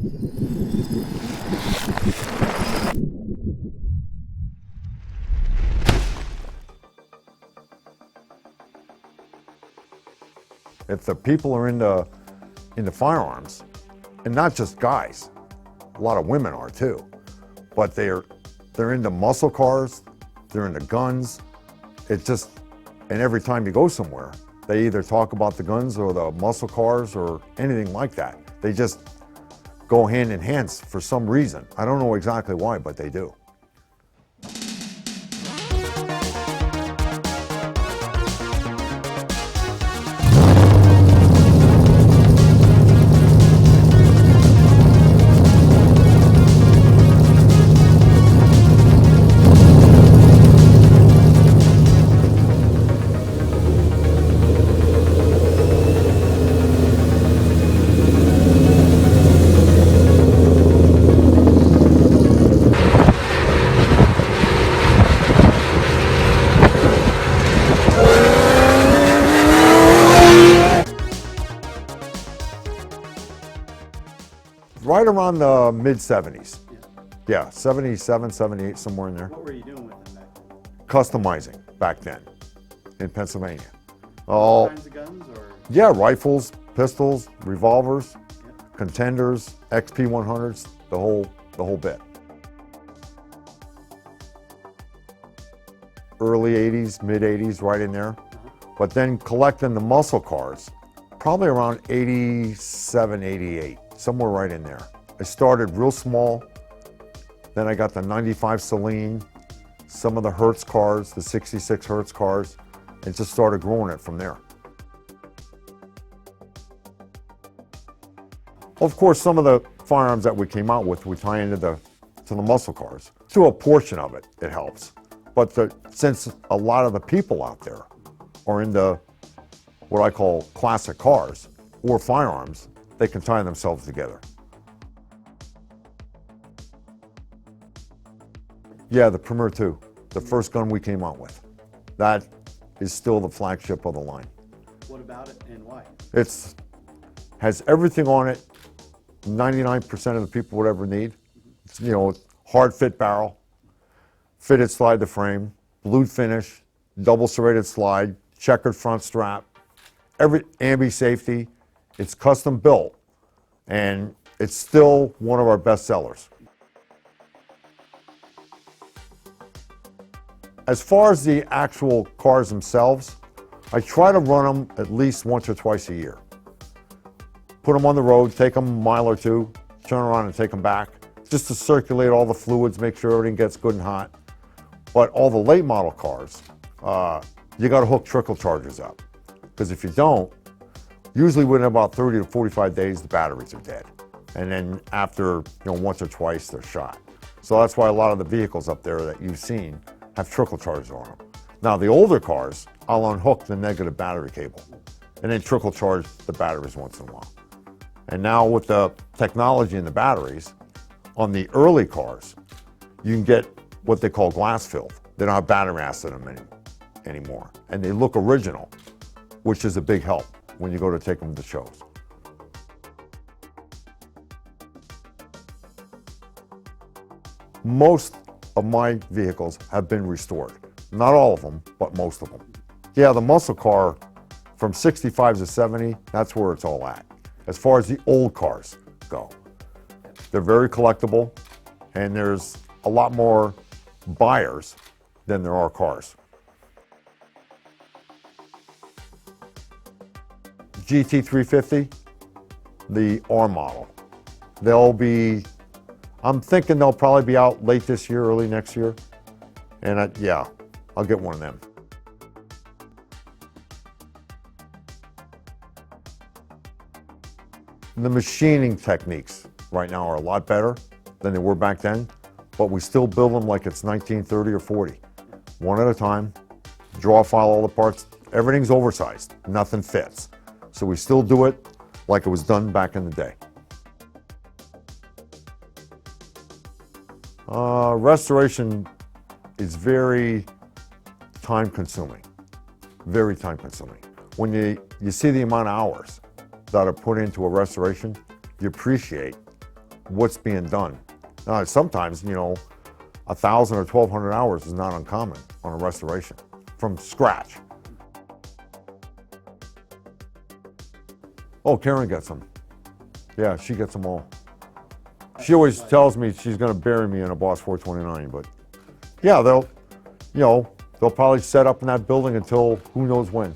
If the people are into firearms, and not just guys, a lot of women are too, but they're into muscle cars, they're into guns. It just, and every time you go somewhere, they either talk about the guns or the muscle cars or anything like that. They just go hand in hand for some reason. I don't know exactly why, but they do. Right around the mid-70s. Yeah, 77, 78, somewhere in there. What were you doing with them back then? Customizing back then in Pennsylvania. All kinds of guns, or? Yeah, rifles, pistols, revolvers, contenders, XP 100s, the whole bit. Early 80s, mid 80s, right in there. But then collecting the muscle cars, probably around 87, 88. Somewhere right in there. I started real small, then I got the 95 Celine, some of the Hertz cars, the 66 Hertz cars, and just started growing it from there. Of course, some of the firearms that we came out with, we tie into the muscle cars. To a portion of it, it helps. But since a lot of the people out there are into what I call classic cars or firearms, they can tie themselves together. Yeah, the Premier 2, the first gun we came out with. That is still the flagship of the line. What about it and why? It has everything on it 99% of the people would ever need. It's, hard fit barrel, fitted slide to frame, blued finish, double serrated slide, checkered front strap, every ambi safety. It's custom built, and it's still one of our best sellers. As far as the actual cars themselves, I try to run them at least once or twice a year. Put them on the road, take them a mile or two, turn around and take them back, just to circulate all the fluids, make sure everything gets good and hot. But all the late model cars, you got to hook trickle chargers up, because if you don't, usually within about 30 to 45 days, the batteries are dead. And then after once or twice, they're shot. So that's why a lot of the vehicles up there that you've seen have trickle chargers on them. Now the older cars, I'll unhook the negative battery cable and then trickle charge the batteries once in a while. And now with the technology in the batteries, on the early cars, you can get what they call glass filled. They don't have battery acid in them anymore. And they look original, which is a big help when you go to take them to shows. Most of my vehicles have been restored. Not all of them, but most of them. Yeah, the muscle car from 65 to 70, that's where it's all at. As far as the old cars go, they're very collectible, and there's a lot more buyers than there are cars. GT350, the R model. I'm thinking they'll probably be out late this year, early next year. And yeah, I'll get one of them. The machining techniques right now are a lot better than they were back then, but we still build them like it's 1930 or 40. One at a time, draw file all the parts. Everything's oversized, nothing fits. So we still do it like it was done back in the day. Restoration is very time consuming, very time consuming. When you see the amount of hours that are put into a restoration, you appreciate what's being done. Now, sometimes, 1,000 or 1,200 hours is not uncommon on a restoration from scratch. Oh, Karen gets them. Yeah, she gets them all. She always tells me she's going to bury me in a Boss 429, but yeah, they'll probably set up in that building until who knows when.